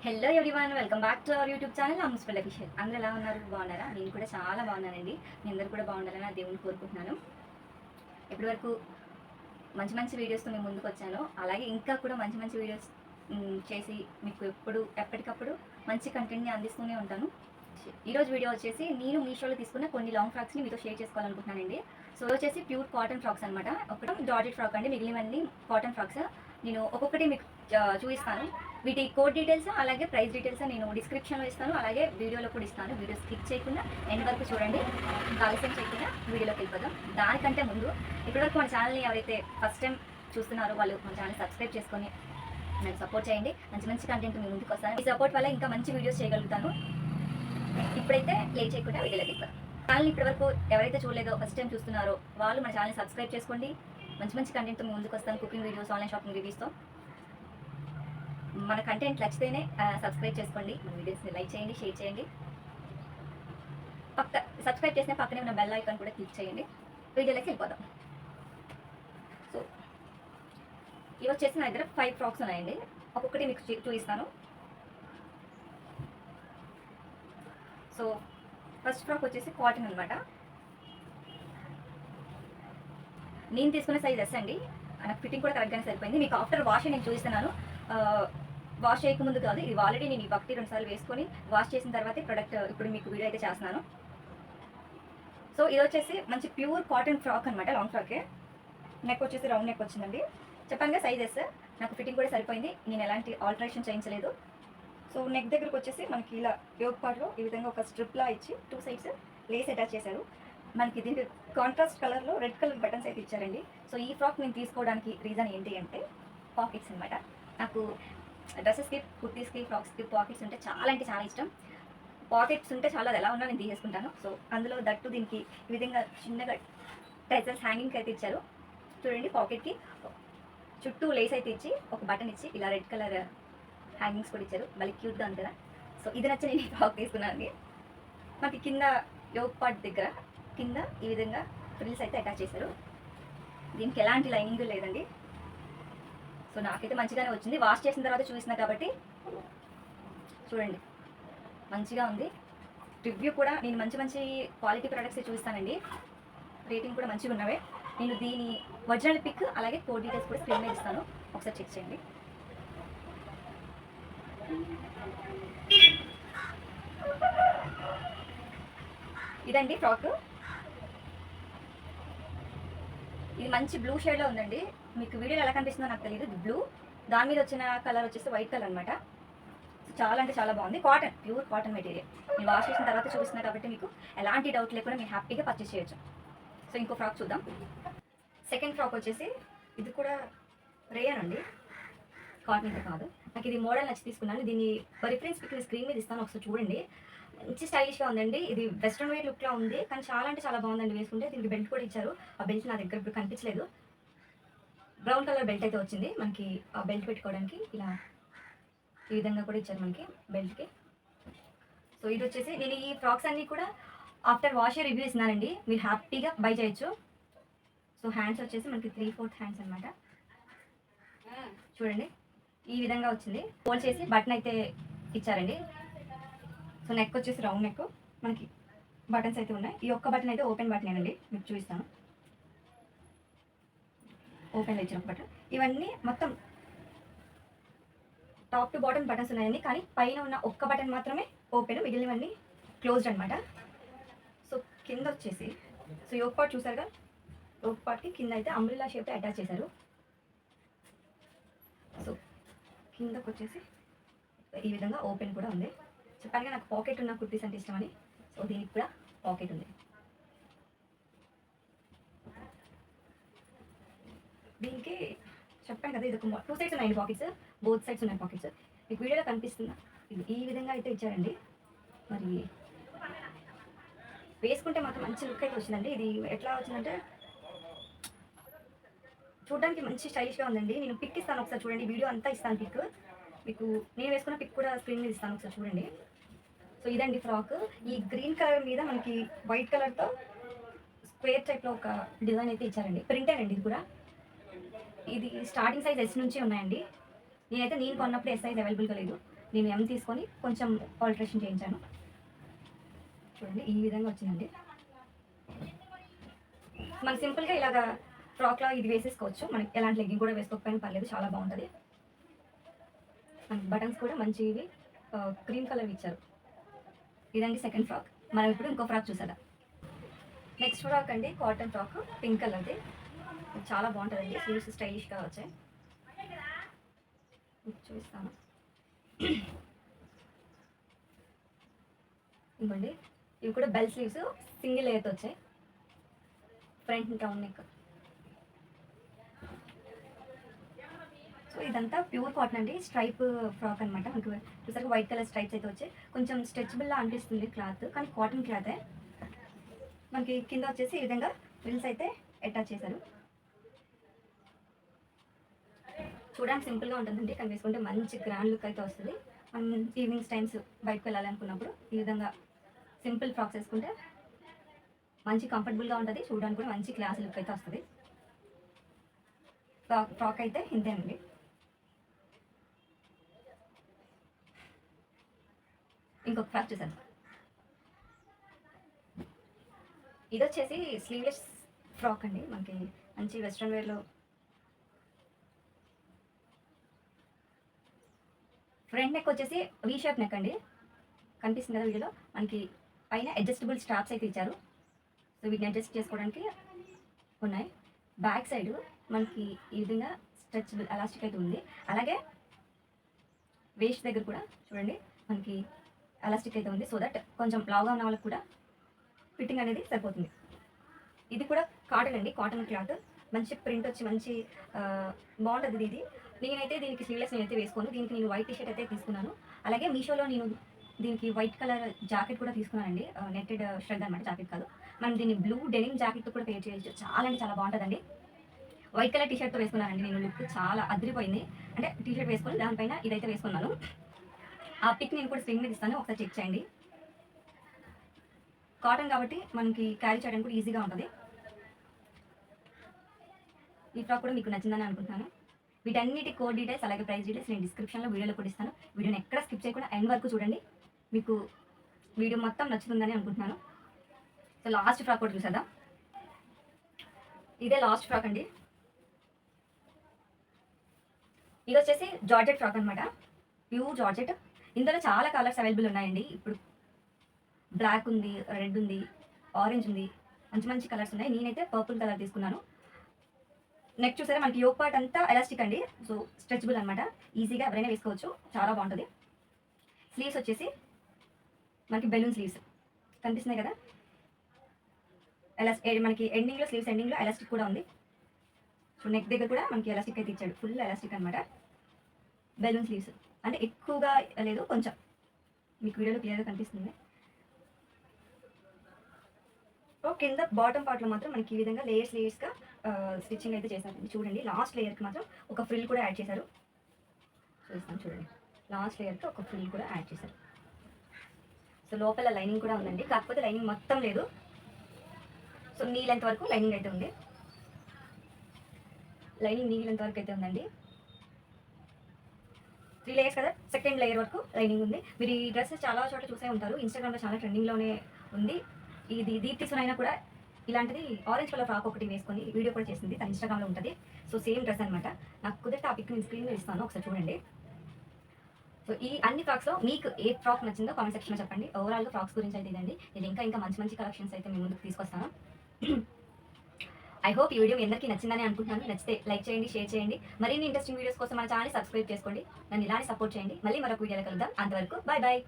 Hello everyone, welcome back to our YouTube channel అమ్ముస్పెల్ official. అందరూ ఎలా ఉన్నారు? బాగున్నారా? నేను కూడా చాలా బాగున్నానండి. మీ అందరూ కూడా బాగుండాలని ఆ దేవుని కోరుకుంటున్నాను. ఇప్పటి వరకు మంచి మంచి వీడియోస్తో మేము ముందుకు వచ్చాను. అలాగే ఇంకా కూడా మంచి మంచి వీడియోస్ చేసి మీకు ఎప్పటికప్పుడు మంచి కంటెంట్ని అందిస్తూనే ఉంటాను. ఈరోజు వీడియో వచ్చేసి నేను మీషోలో తీసుకున్న కొన్ని లాంగ్ ఫ్రాక్స్ని మీతో షేర్ చేసుకోవాలనుకుంటున్నానండి. సో వచ్చేసి ప్యూర్ కాటన్ ఫ్రాక్స్ అనమాట. ఒకటి జార్జెట్ ఫ్రాక్ అండి, మిగిలినవన్నీ కాటన్ ఫ్రాక్స్. నేను ఒక్కొక్కటి మీకు చూపిస్తాను. వీటి కోడ్ డీటెయిల్స్ అలాగే ప్రైస్ డీటెయిల్స్ నేను డిస్క్రిప్షన్లో ఇస్తాను, అలాగే వీడియోలో కూడా ఇస్తాను. వీడియో స్కిప్ చేయకుండా ఎండ్ వరకు చూడండి. ఆలస్యం చేయకుండా వీడియోలోకి వెళ్ళిపోదాం. దానికంటే ముందు ఇప్పటివరకు మన ఛానల్ని ఎవరైతే ఫస్ట్ టైం చూస్తున్నారో వాళ్ళు మన ఛానల్ సబ్స్క్రైబ్ చేసుకొని నాకు సపోర్ట్ చేయండి. మంచి మంచి కంటెంట్ మీ ముందుకు వస్తాను. ఈ సపోర్ట్ వల్ల ఇంకా మంచి వీడియోస్ చేయగలుగుతాను. ఇప్పుడైతే లేట్ చేయకుండా వీడియోలోకి వెళ్ళిపోదాం. ఛానల్ ఇప్పటివరకు ఎవరైతే చూడలేదో ఫస్ట్ టైం చూస్తున్నారో వాళ్ళు మన ఛానల్ సబ్స్క్రైబ్ చేసుకోండి. మంచి మంచి కంటెంట్తో మీ ముందుకు వస్తాను. కుకింగ్ వీడియోస్, ఆన్లైన్ షాపింగ్ రివ్యూస్తో. మన కంటెంట్ నచ్చితేనే సబ్స్క్రైబ్ చేసుకోండి. మన వీడియోస్ని లైక్ చేయండి, షేర్ చేయండి. సబ్స్క్రైబ్ చేసిన పక్కనే ఉన్న బెల్ ఐకాన్ కూడా క్లిక్ చేయండి. వీడియోలోకి వెళ్ళిపోదాం. సో ఇవి వచ్చేసి నా దగ్గర 5 ఫ్రాక్స్ ఉన్నాయండి. ఒక్కొక్కటి మీకు చూపిస్తాను. సో ఫస్ట్ ఫ్రాక్ వచ్చేసి కాటన్ అనమాట. నేను తీసుకున్న సైజ్ ఎస్ అండి. నాకు ఫిట్టింగ్ కూడా కరెక్ట్గానే సరిపోయింది. మీకు ఆఫ్టర్ వాష్ నేను చూపిస్తున్నాను. వాష్ చేయకముందు కాదు, ఇది ఆల్రెడీ నేను ఈ 1-2 సార్లు వేసుకొని వాష్ చేసిన తర్వాతే ప్రొడక్ట్ ఇప్పుడు మీకు వీడియో అయితే చేస్తున్నాను. సో ఇది వచ్చేసి మంచి ప్యూర్ కాటన్ ఫ్రాక్ అనమాట, లాంగ్ ఫ్రాకే. నెక్ వచ్చేసి రౌండ్ నెక్ వచ్చిందండి. చెప్పంగా సైజెస్ నాకు ఫిట్టింగ్ కూడా సరిపోయింది. నేను ఎలాంటి ఆల్టరేషన్ చేయించలేదు. సో నెక్ దగ్గరకు వచ్చేసి మనకి ఇలా యోగ్ పార్ట్లో ఈ విధంగా ఒక స్ట్రిప్లా ఇచ్చి 2 సైడ్స్ లేస్ అటాచ్ చేశారు. మనకి దీనికి కాంట్రాస్ట్ కలర్లో రెడ్ కలర్ బటన్స్ అయితే ఇచ్చారండి. సో ఈ ఫ్రాక్ నేను తీసుకోవడానికి రీజన్ ఏంటి అంటే పాకెట్స్ అనమాట. నాకు డ్రెస్సెస్కి, కుర్తీస్కి, ఫ్రాక్స్కి పాకెట్స్ ఉంటే చాలా అంటే చాలా ఇష్టం. పాకెట్స్ ఉంటే చాలా, అది ఎలా ఉన్నా నేను తీసేసుకుంటాను. సో అందులో దట్టు దీనికి ఈ విధంగా చిన్నగా టైజల్స్ హ్యాంగింగ్ అయితే ఇచ్చారు. చూడండి, పాకెట్కి చుట్టూ లేస్ అయితే ఇచ్చి ఒక బటన్ ఇచ్చి ఇలా రెడ్ కలర్ హ్యాంగింగ్స్ కూడా ఇచ్చారు. మళ్ళీ క్యూట్గా ఉంది కదా. సో ఇది నచ్చి నేను ఈ ఫ్రాక్ తీసుకున్నాను. మనకి కింద యోగ్ పార్ట్ దగ్గర కింద ఈ విధంగా ఫ్రిల్స్ అయితే అటాచ్ చేశారు. దీనికి ఎలాంటి లైనింగ్ లేదండి. సో నాకైతే మంచిగానే వచ్చింది. వాష్ చేసిన తర్వాత చూసిన కాబట్టి చూడండి మంచిగా ఉంది. రివ్యూ కూడా నేను మంచి మంచి క్వాలిటీ ప్రొడక్ట్స్ చూపిస్తానండి. రేటింగ్ కూడా మంచిగా ఉన్నవే. నేను దీని ఒరిజినల్ పిక్ అలాగే కోడ్ డీటెయిల్స్ కూడా స్క్రీన్ మీద ఇస్తాను, ఒకసారి చెక్ చేయండి. ఇదండి ఫ్రాక్. ఇది మంచి బ్లూ షేడ్లో ఉందండి. మీకు వీడియోలో ఎలా కనిపిస్తుందో నాకు తెలియదు. బ్లూ, దాని మీద వచ్చిన కలర్ వచ్చేసి వైట్ కలర్ అనమాట. చాలా అంటే చాలా బాగుంది. Cotton, pure cotton material. నేను వాష్ చేసిన తర్వాత చూపిస్తున్నా కాబట్టి మీకు ఎలాంటి డౌట్ లేకుండా మీరు హ్యాపీగా పర్చేస్ చేయొచ్చు. సో ఇంకో ఫ్రాక్ చూద్దాం. సెకండ్ ఫ్రాక్ వచ్చేసి ఇది కూడా రేయన్ అండి, కాటన్ అయితే కాదు. నాకు ఇది మోడల్ నచ్చి తీసుకున్నాను. దీన్ని రిఫరెన్స్ పిక్ స్క్రీన్ మీద ఇస్తాను, ఒకసారి చూడండి. మంచి స్టైలిష్గా ఉందండి. ఇది వెస్ట్రన్ వేర్ లుక్లో ఉంది, కానీ చాలా అంటే చాలా బాగుందండి వేసుకుంటే. దీనికి బెల్ట్ కూడా ఇచ్చారు. ఆ బెల్ట్ నా దగ్గర ఇప్పుడు కనిపించలేదు. బ్రౌన్ కలర్ బెల్ట్ అయితే వచ్చింది మనకి. ఆ బెల్ట్ పెట్టుకోవడానికి ఇలా ఈ విధంగా కూడా ఇచ్చారు మనకి బెల్ట్కి. సో ఇది వచ్చేసి నేను ఈ ఫ్రాక్స్ అన్నీ కూడా ఆఫ్టర్ వాష్ రివ్యూ ఇస్తున్నానండి, మీరు హ్యాపీగా బై చేయొచ్చు. సో హ్యాండ్స్ వచ్చేసి మనకి 3/4 హ్యాండ్స్ అనమాట. చూడండి ఈ విధంగా వచ్చింది. ఫోల్డ్ చేసి బటన్ అయితే ఇచ్చారండి. సో నెక్ వచ్చేసి రౌండ్ నెక్, మనకి బటన్స్ అయితే ఉన్నాయి. ఈ ఒక్క బటన్ అయితే ఓపెన్ బటన్ అండి, మీకు చూపిస్తాను. ఓపెన్లో ఇచ్చిన బటన్. ఇవన్నీ మొత్తం టాప్ టు బాటమ్ బటన్స్ ఉన్నాయండి, కానీ పైన ఉన్న ఒక్క బటన్ మాత్రమే ఓపెన్, మిగిలినవన్నీ క్లోజ్డ్ అనమాట. సో కింద వచ్చేసి సో యోగ్ పార్ట్ చూసారుగా, యోగ్ పార్ట్కి కింద అయితే అంబ్రిల్లా షేప్ అటాచ్ చేశారు. సో కిందకు వచ్చేసి ఈ విధంగా ఓపెన్ కూడా ఉంది. చెప్పానుగా నాకు పాకెట్ ఉన్న కుర్తీస్ అంటే ఇష్టమని. సో దీనికి కూడా పాకెట్ ఉంది. దీనికి చెప్పాను కదా, ఇది ఒక 2 సైడ్స్ ఉన్నాయి పాకెట్స్, బోత్ సైడ్స్ ఉన్నాయి పాకెట్స్. మీకు వీడియోలో కనిపిస్తుందా? ఈ విధంగా అయితే ఇచ్చారండి. మరి వేసుకుంటే మాత్రం మంచి లుక్ అయితే వచ్చిందండి. ఇది ఎట్లా వచ్చిందంటే చూడడానికి మంచి స్టైలిష్గా ఉందండి. నేను పిక్ ఇస్తాను, ఒకసారి చూడండి. వీడియో అంతా ఇస్తాను పిక్ మీకు. నేను వేసుకున్న పిక్ కూడా స్క్రీన్ మీద ఇస్తాను, ఒకసారి చూడండి. సో ఇదండి ఫ్రాక్. ఈ గ్రీన్ కలర్ మీద మనకి వైట్ కలర్తో స్క్వేర్ టైప్లో ఒక డిజైన్ అయితే ఇచ్చారండి. ప్రింటెడ్ అండి ఇది కూడా. ఇది స్టార్టింగ్ సైజ్ ఎస్ నుంచి ఉన్నాయండి. నేను కొన్నప్పుడు ఎస్ సైజ్ అవైలబుల్గా లేదు. నేను ఎం తీసుకొని కొంచెం ఆల్టరేషన్ చేయించాను. చూడండి ఈ విధంగా వచ్చిందండి. మనం సింపుల్గా ఇలాగా ఫ్రాక్లా ఇది వేసేసుకోవచ్చు. మనకి ఎలాంటి లెగ్గింగ్ కూడా వేసుకోకపోయినా పర్లేదు, చాలా బాగుంటుంది. బటన్స్ కూడా మంచివి క్రీమ్ కలర్ ఇచ్చారు. ఇదండి సెకండ్ ఫ్రాక్. మనం ఇప్పుడు ఇంకో ఫ్రాక్ చూసారా. నెక్స్ట్ ఫ్రాక్ అండి కాటన్ ఫ్రాక్, పింక్ కలర్ది. చాలా బాగుంటుందండి, స్లీవ్స్ స్టైలిష్గా వచ్చాయి. చూపిస్తాను. ఇవ్వండి, ఇవి కూడా బెల్ స్లీవ్స్ సింగిల్ లేయర్తో వచ్చాయి. Front round neck. సో ఇదంతా ప్యూర్ కాటన్ అండి, స్ట్రైప్ ఫ్రాక్ అనమాట. మనకు చూసారు వైట్ కలర్ స్ట్రైప్స్ అయితే వచ్చాయి. కొంచెం స్ట్రెచబుల్లా అనిపిస్తుంది క్లాత్, కానీ కాటన్ క్లాతే. మనకి కింద వచ్చేసి ఈ విధంగా ఫ్రిల్స్ అయితే అటాచ్ చేశారు. చూడడానికి సింపుల్గా ఉంటుందండి, కానీ వేసుకుంటే మంచి గ్రాండ్ లుక్ అయితే వస్తుంది. మనం ఈవినింగ్స్ టైమ్స్ బయటకు వెళ్ళాలనుకున్నప్పుడు ఈ విధంగా సింపుల్ ఫ్రాక్స్ వేసుకుంటే మంచి కంఫర్టబుల్గా ఉంటుంది, చూడడానికి కూడా మంచి క్లాస్ లుక్ అయితే వస్తుంది. ఫ్రాక్ అయితే ఇంతేనండి. ఇంకొక ఫ్రాక్ చూసాను. ఇది వచ్చేసి స్లీవ్లెస్ ఫ్రాక్ అండి, మనకి మంచి వెస్ట్రన్ వేర్లో. ఫ్రంట్ నెక్ వచ్చేసి వీ షేప్ నెక్ అండి, కనిపిస్తుంది కదా వీడియోలో. మనకి పైన అడ్జస్టబుల్ స్ట్రాప్స్ అయితే ఇచ్చారు. సో వీటిని అడ్జస్ట్ చేసుకోవడానికి ఉన్నాయి. బ్యాక్ సైడ్ మనకి ఈ విధంగా స్ట్రెచబుల్ ఎలాస్టిక్ అయితే ఉంది. అలాగే వేస్ట్ దగ్గర కూడా చూడండి మనకి ఎలాస్టిక్ అయితే ఉంది. సో దట్ కొంచెం లావుగా ఉన్న వాళ్ళకి కూడా ఫిట్టింగ్ అనేది సరిపోతుంది. ఇది కూడా కాటన్ అండి, కాటన్ క్లాత్. మంచి ప్రింట్ వచ్చి మంచి బాగుంటుంది ఇది. నేనైతే దీనికి స్లీవ్లెస్ నేనైతే వేసుకోను. దీనికి నేను వైట్ టీషర్ట్ అయితే తీసుకున్నాను. అలాగే మీషోలో నేను దీనికి వైట్ కలర్ జాకెట్ కూడా తీసుకున్నానండి, నెట్టెడ్ షర్ట్ అనమాట, జాకెట్ కాదు. మనం దీన్ని బ్లూ డెనిమ్ జాకెట్తో కూడా పేర్ చేయొచ్చు. చాలా అంటే చాలా బాగుంటుందండి. వైట్ కలర్ టీషర్ట్తో వేసుకున్నానండి నేను, లుక్ చాలా అదిరిపోయింది. అంటే టీషర్ట్ వేసుకొని దానిపైన ఇదైతే వేసుకున్నాను. ఆ పిక్ నేను కూడా స్క్రీన్ మీద ఇస్తాను, ఒకసారి చెక్ చేయండి. కాటన్ కాబట్టి మనకి క్యారీ చేయడానికి కూడా ఈజీగా ఉంటుంది. ఈ ఫ్రాక్ కూడా మీకు నచ్చిందని అనుకుంటున్నాను. వీటన్నిటి కోడ్ డీటెయిల్స్ అలాగే ప్రైస్ డీటెయిల్స్ నేను డిస్క్రిప్షన్లో వీడియోలో కూడా ఇస్తాను. వీడియోని ఎక్కడ స్కిప్ చేయకుండా ఎండ్ వరకు చూడండి, మీకు వీడియో మొత్తం నచ్చుతుందని అనుకుంటున్నాను. సో లాస్ట్ ఫ్రాక్ కూడా చూసేద్దాం. ఇదే లాస్ట్ ఫ్రాక్ అండి. ఇది వచ్చేసి జార్జెట్ ఫ్రాక్ అనమాట, ప్యూర్ జార్జెట్. ఇందులో చాలా కలర్స్ అవైలబుల్ ఉన్నాయండి. ఇప్పుడు బ్లాక్ ఉంది, రెడ్ ఉంది, ఆరెంజ్ ఉంది, మంచి మంచి కలర్స్ ఉన్నాయి. నేనైతే పర్పుల్ కలర్ తీసుకున్నాను. నెక్ చూసారా మనకి యోక్ పార్ట్ అంతా ఎలాస్టిక్ అండి, సో స్ట్రెచబుల్ అనమాట, ఈజీగా ఎవరైనా వేసుకోవచ్చు, చాలా బాగుంటుంది. స్లీవ్స్ వచ్చేసి మనకి బెలూన్ స్లీవ్స్ కనిపిస్తున్నాయి కదా. మనకి ఎండింగ్లో స్లీవ్స్ ఎండింగ్లో ఎలాస్టిక్ కూడా ఉంది. సో నెక్ దగ్గర కూడా మనకి ఎలాస్టిక్ అయితే ఇచ్చాడు, ఫుల్ ఎలాస్టిక్ అనమాట. బెలూన్ స్లీవ్స్ అంటే ఎక్కువగా లేదు, కొంచెం మీకు వీడియోలో క్లియర్గా కనిపిస్తుంది. కింద బాటమ్ పార్ట్లో మాత్రం మనకి ఈ విధంగా లేయర్స్గా స్టిచ్చింగ్ అయితే చేశారు. చూడండి లాస్ట్ లేయర్కి మాత్రం ఒక ఫ్రిల్ కూడా యాడ్ చేశారు. చూస్తాను చూడండి, లాస్ట్ లేయర్కి ఒక ఫ్రిల్ కూడా యాడ్ చేశారు. సో లోపల లైనింగ్ కూడా ఉందండి, కాకపోతే లైనింగ్ మొత్తం లేదు. సో నీ లెంత్ వరకు లైనింగ్ అయితే ఉంది. లైనింగ్ నీ లెంత్ వరకు అయితే ఉందండి. 3 లేయర్స్ కదా, సెకండ్ లేయర్ వరకు లైనింగ్ ఉంది. మీరు ఈ డ్రెస్సెస్ చాలా చోట్ల చూసే ఉంటారు, ఇన్స్టాగ్రామ్లో చాలా ట్రెండింగ్లోనే ఉంది. ఇది దీప్తి సునైనా కూడా ఇలాంటిది ఆరెంజ్ కలర్ ఫ్రాక్ ఒకటి వేసుకొని వీడియో కూడా చేసింది, తన ఇన్స్టాగ్రామ్లో ఉంటుంది. సో సేమ్ డ్రెస్ అనమాట. నాకు కుదిరితే ఆ పిక్ నేను స్క్రీన్లో ఇస్తాను, ఒకసారి చూడండి. సో ఈ అన్ని ఫ్రాక్స్లో మీకు ఏ ఫ్రాక్ నచ్చిందో కామెంట్ సెక్షన్లో చెప్పండి. ఓవరాల్గా ఫ్రాక్స్ గురించి అయితే ఇదండి. నేను ఇంకా మంచి మంచి కలెక్షన్స్ అయితే మీ ముందుకు తీసుకొస్తాను. ఐ హోప్ ఈ వీడియో మీ అందరికీ నచ్చిందని అనుకుంటున్నాను. నచ్చితే లైక్ చేయండి, షేర్ చేయండి. మరిన్ని ఇంట్రెస్టింగ్ వీడియోస్ కోసం మన ఛానల్ సబ్స్క్రైబ్ చేసుకోండి. నన్ను ఇలానే సపోర్ట్ చేయండి. మళ్ళీ మరొక వీడియోలో కలుద్దాం. అంతవరకు బాయ్ బాయ్.